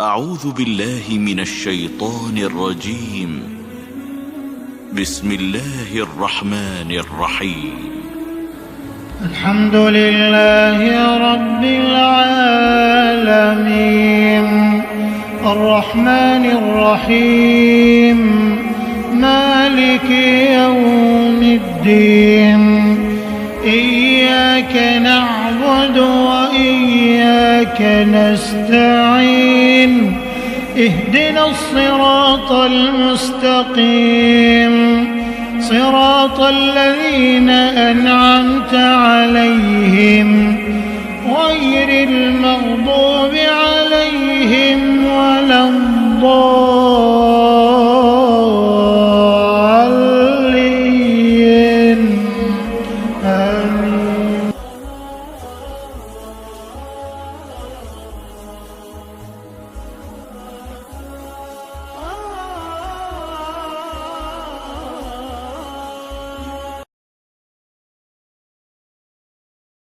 أعوذ بالله من الشيطان الرجيم. بسم الله الرحمن الرحيم. الحمد لله رب العالمين الرحمن الرحيم مالك يوم الدين. إياك نعبد وإياك نستعين. اهدنا الصراط المستقيم صراط الذين أنعمت عليهم غير المغضوب عليهم